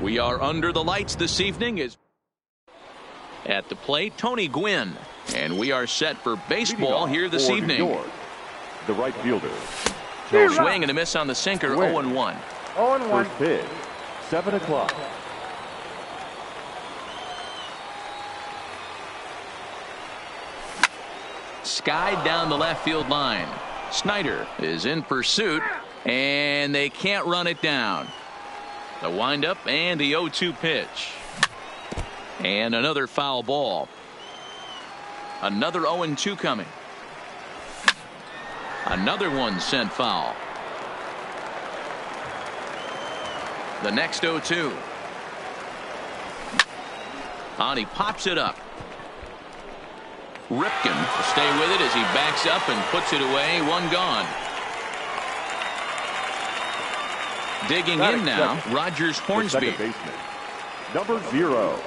We are under the lights this evening. Is at the plate, Tony Gwynn. And we are set for baseball here this evening. York, the right fielder. Swing and a miss on the sinker, 0-1. 0-1. First pitch, 7 o'clock. Skied down the left field line. Snyder is in pursuit, and they can't run it down. The windup and the 0-2 pitch. And another foul ball. Another 0-2 coming. Another one sent foul. The next 0-2. On, he pops it up. Ripken will stay with it as he backs up and puts it away. One gone. Digging in now, Rogers Hornsby. Baseman, number 0.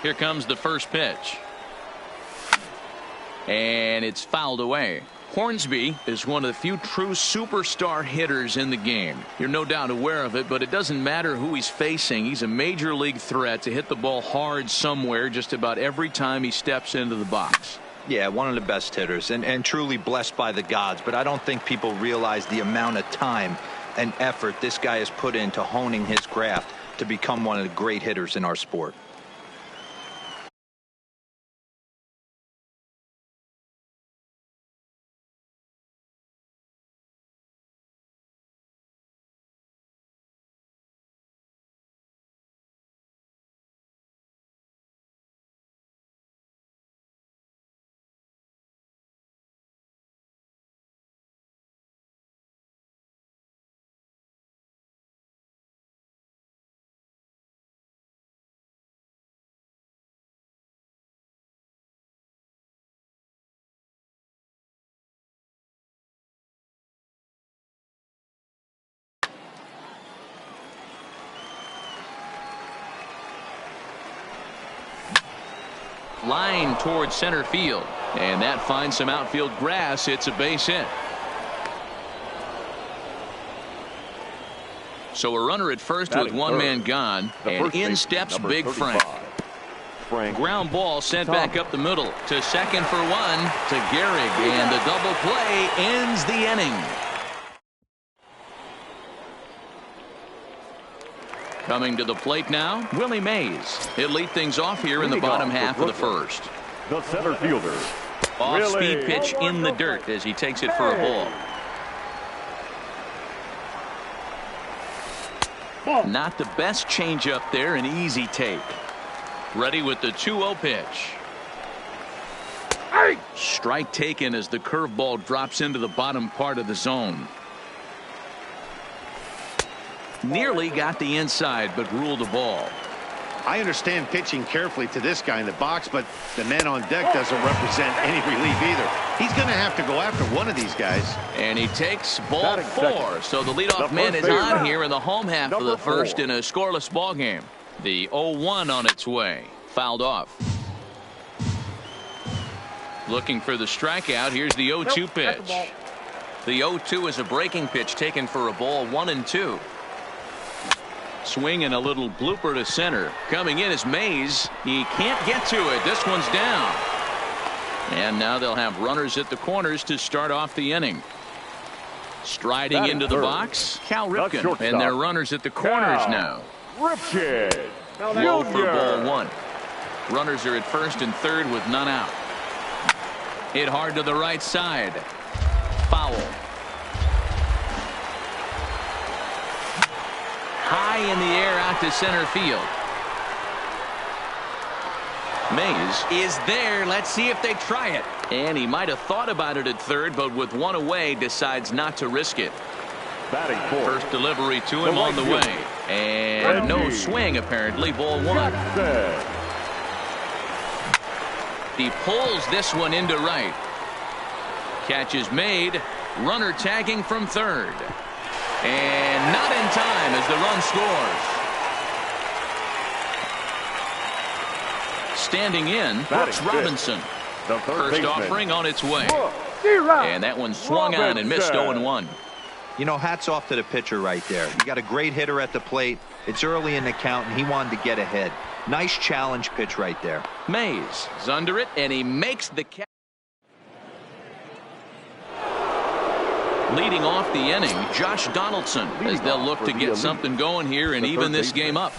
Here comes the first pitch. And it's fouled away. Hornsby is one of the few true superstar hitters in the game. You're no doubt aware of it, but it doesn't matter who he's facing. He's a major league threat to hit the ball hard somewhere just about every time he steps into the box. Yeah, one of the best hitters and truly blessed by the gods. But I don't think people realize the amount of time and effort this guy has put into honing his craft to become one of the great hitters in our sport. Line towards center field, and that finds some outfield grass. It's a base hit. So a runner at first with one man gone, and in steps Big Frank. Ground ball sent back up the middle to second for one to Gehrig, and the double play ends the inning. Coming to the plate now, Willie Mays. He'll lead things off here in the bottom half of the first. The center fielder. Off-speed pitch in the dirt as he takes it for a ball. Not the best changeup there, an easy take. Ready with the 2-0 pitch. Strike taken as the curveball drops into the bottom part of the zone. Nearly got the inside, but ruled the ball. I understand pitching carefully to this guy in the box, but the man on deck doesn't represent any relief either. He's going to have to go after one of these guys. And he takes ball 4. So the leadoff man is on here in the home half of the first in a scoreless ball game. The 0-1 on its way. Fouled off. Looking for the strikeout. Here's the 0-2 pitch. The 0-2 is a breaking pitch taken for a ball, 1-2. Swing and a little blooper to center. Coming in is Mays. He can't get to it. This one's down. And now they'll have runners at the corners to start off the inning. Striding into the box, Cal Ripken. And their runners at the corners now. Ripken. Low for ball 1. Runners are at first and third with none out. Hit hard to the right side. Foul. High in the air out to center field. Mays is there. Let's see if they try it. And he might have thought about it at third, but with one away decides not to risk it. Batting fourth. First delivery to him on the way. And no swing apparently. Ball 1. He pulls this one into right. Catch is made. Runner tagging from third. And not in time as the run scores. Standing in, Brooks Robinson. First offering on its way. And that one swung on and missed 0-1. You know, hats off to the pitcher right there. You got a great hitter at the plate. It's early in the count, and he wanted to get ahead. Nice challenge pitch right there. Mays is under it, and he makes the catch. Leading off the inning, Josh Donaldson, as they'll look to get something going here and even this game up.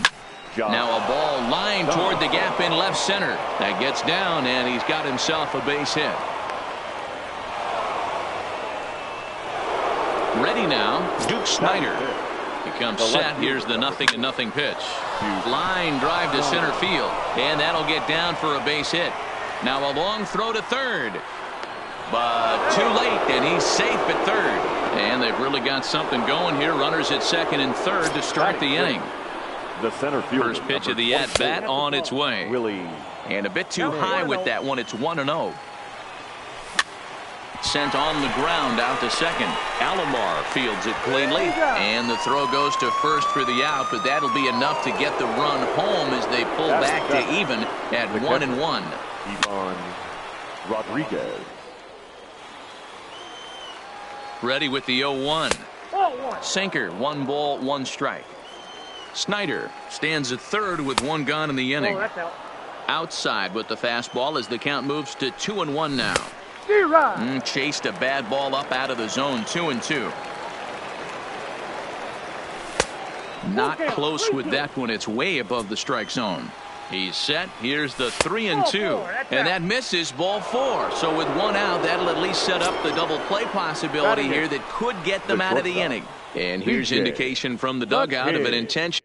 Now a ball lined toward the gap in left center. That gets down, and he's got himself a base hit. Ready now, Duke Snyder. He comes set. Here's the 0-0 pitch. Line drive to center field, and that'll get down for a base hit. Now a long throw to third, but too late, and he's safe at third. And they've really got something going here. Runners at second and third to start the inning. The center fielder, first pitch of the at-bat on its way. And a bit too high with that one. It's 1-0. Sent on the ground out to second. Alomar fields it cleanly, and the throw goes to first for the out, but that'll be enough to get the run home as they pull back to even at 1-1. Ivan Rodriguez. Ready with the 0-1. Sinker, 1 ball, 1 strike. Snyder stands at third with 1 gone in the inning. Outside with the fastball as the count moves to 2-1 now. Chased a bad ball up out of the zone. 2-2. Not close with that one. It's way above the strike zone. He's set. Here's the 3-2, and that misses, ball 4. So with 1 out, that'll at least set up the double play possibility here that could get them out of the inning. And here's indication from the dugout of an intentional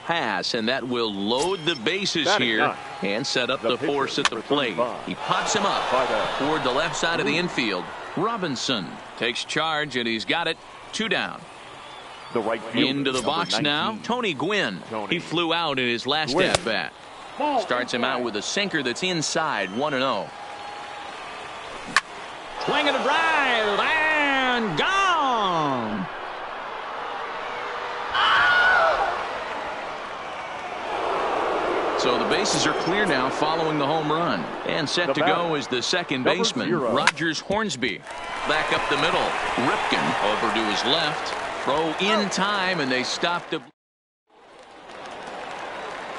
pass, and that will load the bases here and set up the force at the plate. He pops him up toward the left side of the infield. Robinson takes charge, and he's got it. 2 down. The right fielder, into the box now, Tony Gwynn. He flew out in his last at-bat. Starts him out with a sinker that's inside. 1-0. Swing and a drive, and gone. So the bases are clear now following the home run. And set to go is the second baseman, Rogers Hornsby. Back up the middle. Ripken over to his left. Throw in time, and they stop the.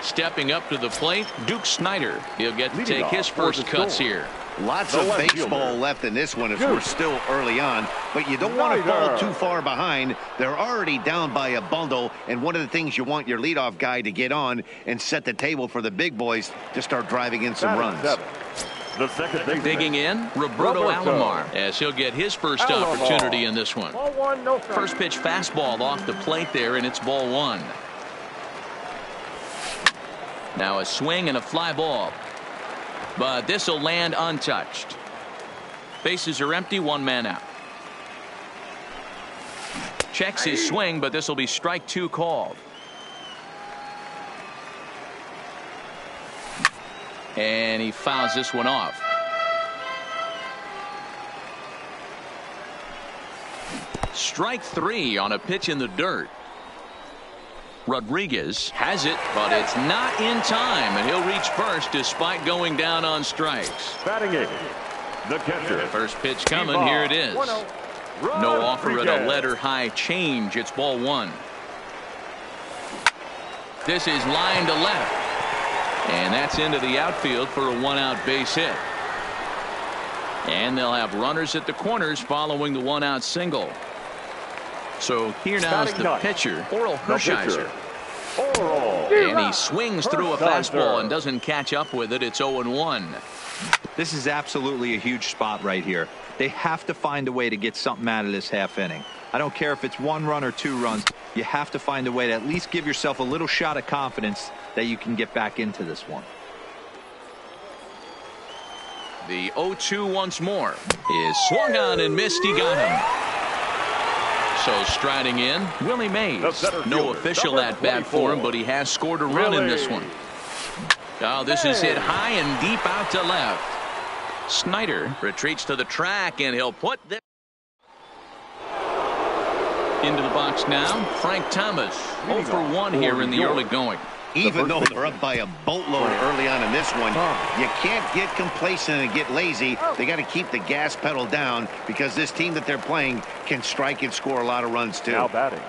Stepping up to the plate, Duke Snyder. He'll get to take his first cuts here. Lots of baseball left in this one as we're still early on, but you don't want to fall too far behind. They're already down by a bundle, and one of the things you want your leadoff guy to get on and set the table for the big boys to start driving in some runs. The second baseman, digging in, Roberto Alomar, as he'll get his first opportunity in this one. First pitch fastball off the plate there, and it's ball 1. Now a swing and a fly ball, but this will land untouched. Bases are empty, 1 man out. Checks his swing, but this will be strike 2 called. And he fouls this one off. Strike 3 on a pitch in the dirt. Rodriguez has it, but it's not in time, and he'll reach first despite going down on strikes. Batting 8, the catcher. First pitch coming. Here it is. No offer at a letter high change. It's ball 1. This is line to left, and that's into the outfield for a 1-out base hit. And they'll have runners at the corners following the 1-out single. So here now is the pitcher, Oral Hershiser. And he swings through a fastball and doesn't catch up with it. It's 0-1. This is absolutely a huge spot right here. They have to find a way to get something out of this half inning. I don't care if it's 1 run or 2 runs. You have to find a way to at least give yourself a little shot of confidence that you can get back into this one. The 0-2 once more is swung on and missed. He got him. So striding in, Willie Mays. No official at-bat for him, but he has scored a run in this one. Oh, this is hit high and deep out to left. Snyder retreats to the track, and he'll put this into the box now. Frank Thomas 0 for 1 here in the early going. Even though they're up by a boatload early on in this one, you can't get complacent and get lazy. They got to keep the gas pedal down because this team that they're playing can strike and score a lot of runs too. Now batting,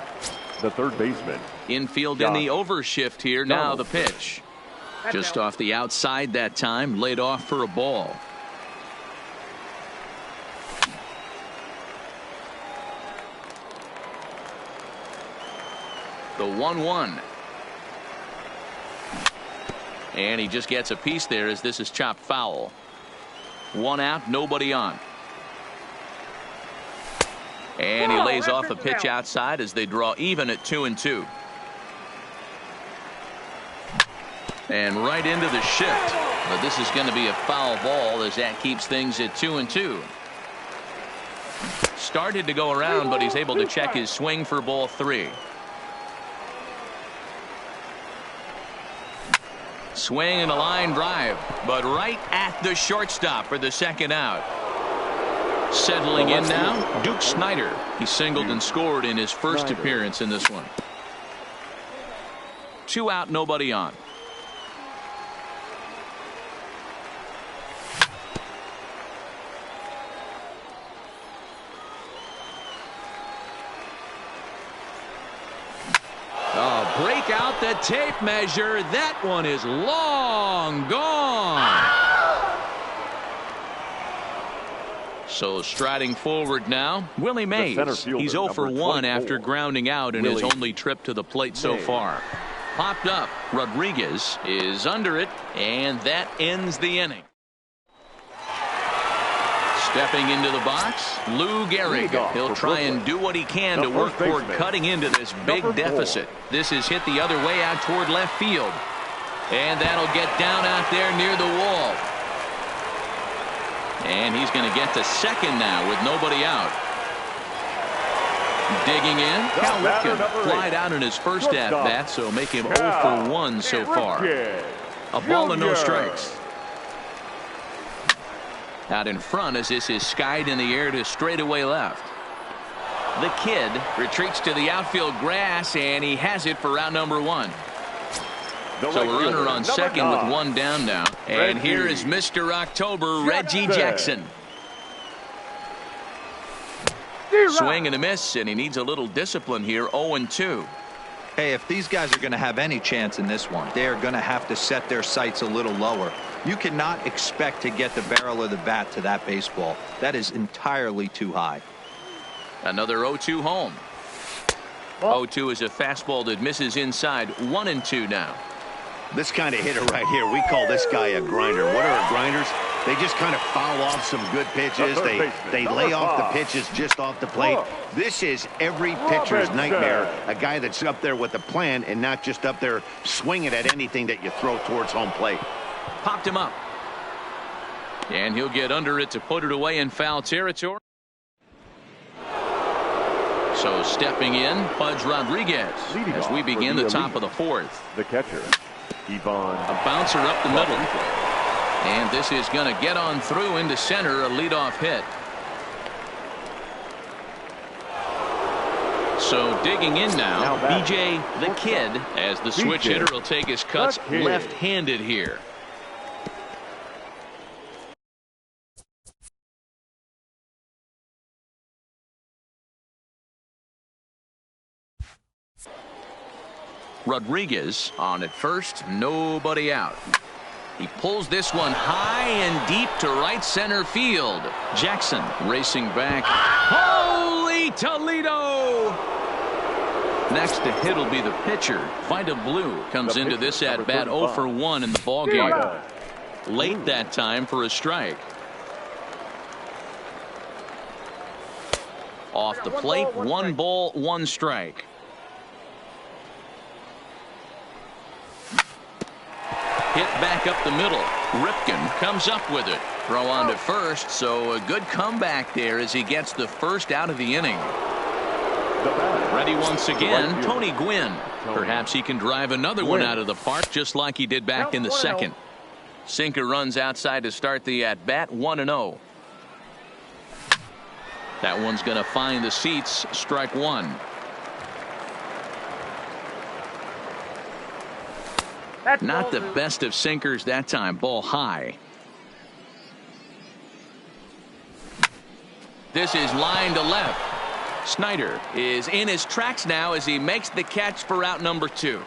the third baseman. Infield in the overshift here. Now the pitch. Just off the outside that time, laid off for a ball. The 1-1. And he just gets a piece there as this is chopped foul. One out, nobody on. And he lays off a pitch outside as they draw even at 2-2. And right into the shift. But this is going to be a foul ball as that keeps things at 2-2. Started to go around, but he's able to check his swing for ball 3. Swing and a line drive, but right at the shortstop for the second out. Settling in now, Duke Snider. He singled and scored in his first appearance in this one. 2 out, nobody on. Break out the tape measure. That one is long gone. So striding forward now, Willie Mays. He's 0 for 1 after grounding out in his only trip to the plate so far. Popped up. Rodriguez is under it, and that ends the inning. Stepping into the box, Lou Gehrig. He'll try and do what he can to work toward cutting into this big deficit. This is hit the other way out toward left field. And that'll get down out there near the wall. And he's going to get to second now with nobody out. Digging in, Cal Ripken flied out in his first at-bat, so make him 0 for 1 so far. A ball and no strikes. Out in front as this is skied in the air to straightaway left. The kid retreats to the outfield grass, and he has it for round number 1. So a runner on second with 1 down now. And here is Mr. October, Reggie Jackson. Swing and a miss, and he needs a little discipline here. 0-2. Hey, if these guys are going to have any chance in this one, they are going to have to set their sights a little lower. You cannot expect to get the barrel of the bat to that baseball. That is entirely too high. Another 0-2 home. 0-2 is a fastball that misses inside. 1-2 now. This kind of hitter right here, we call this guy a grinder. What are grinders? They just kind of foul off some good pitches. They lay off the pitches just off the plate. This is every pitcher's nightmare. A guy that's up there with a plan and not just up there swinging at anything that you throw towards home plate. Popped him up. And he'll get under it to put it away in foul territory. So stepping in, Pudge Rodriguez as we begin the top of the 4th. The catcher, Ivan. A bouncer up the middle. And this is going to get on through into center, a leadoff hit. So digging in now, BJ the Kid, as the switch hitter will take his cuts left-handed here. Rodriguez on at first, nobody out. He pulls this one high and deep to right center field. Jackson racing back. Holy Toledo! Next to hit will be the pitcher. Vida Blue comes into this at bat 0 for 1 in the ballgame. Late that time for a strike. Off the plate, 1 ball, 1 strike. Hit back up the middle. Ripken comes up with it. Throw on to first, so a good comeback there as he gets the first out of the inning. Ready once again, Tony Gwynn. Perhaps he can drive another one out of the park just like he did back in the second. Sinker runs outside to start the at-bat, 1-0. That one's going to find the seats, strike 1. Not the best of sinkers that time. Ball high. This is line to left. Snyder is in his tracks now as he makes the catch for out number 2.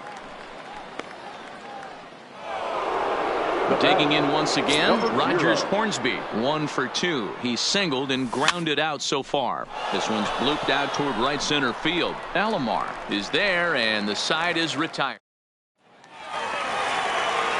Digging in once again, Rogers Hornsby, 1 for 2. He's singled and grounded out so far. This one's blooped out toward right center field. Alomar is there, and the side is retired.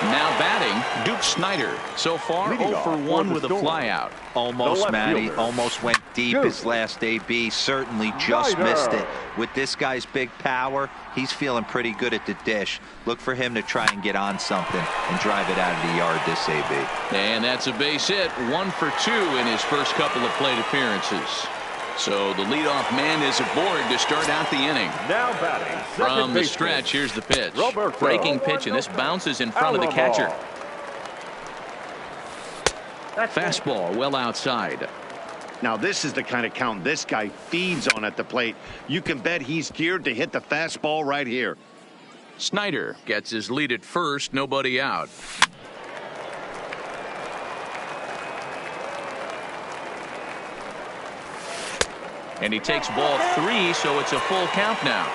Now batting, Duke Snyder. So far, 0 for 1 with a flyout. Almost, Matty. Almost went deep his last AB. Certainly just missed it. With this guy's big power, he's feeling pretty good at the dish. Look for him to try and get on something and drive it out of the yard this AB. And that's a base hit. 1 for 2 in his first couple of plate appearances. So the leadoff man is aboard to start out the inning. Now batting, from the stretch, here's the pitch. Breaking pitch, and this bounces in front of the catcher. Fastball well outside. Now this is the kind of count this guy feeds on at the plate. You can bet he's geared to hit the fastball right here. Snyder gets his lead at first, nobody out. And he takes ball 3, so it's a full count now.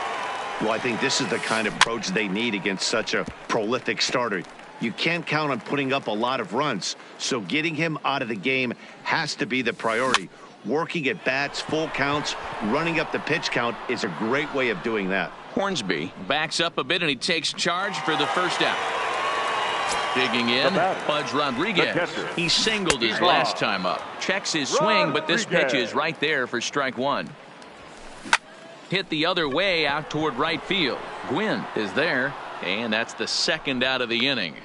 Well, I think this is the kind of approach they need against such a prolific starter. You can't count on putting up a lot of runs, so getting him out of the game has to be the priority. Working at bats, full counts, running up the pitch count is a great way of doing that. Hornsby backs up a bit, and he takes charge for the first out. Digging in, Pudge Rodriguez. He singled his last time up. Checks his swing, but this pitch is right there for strike 1. Hit the other way out toward right field. Gwynn is there, and that's the second out of the inning.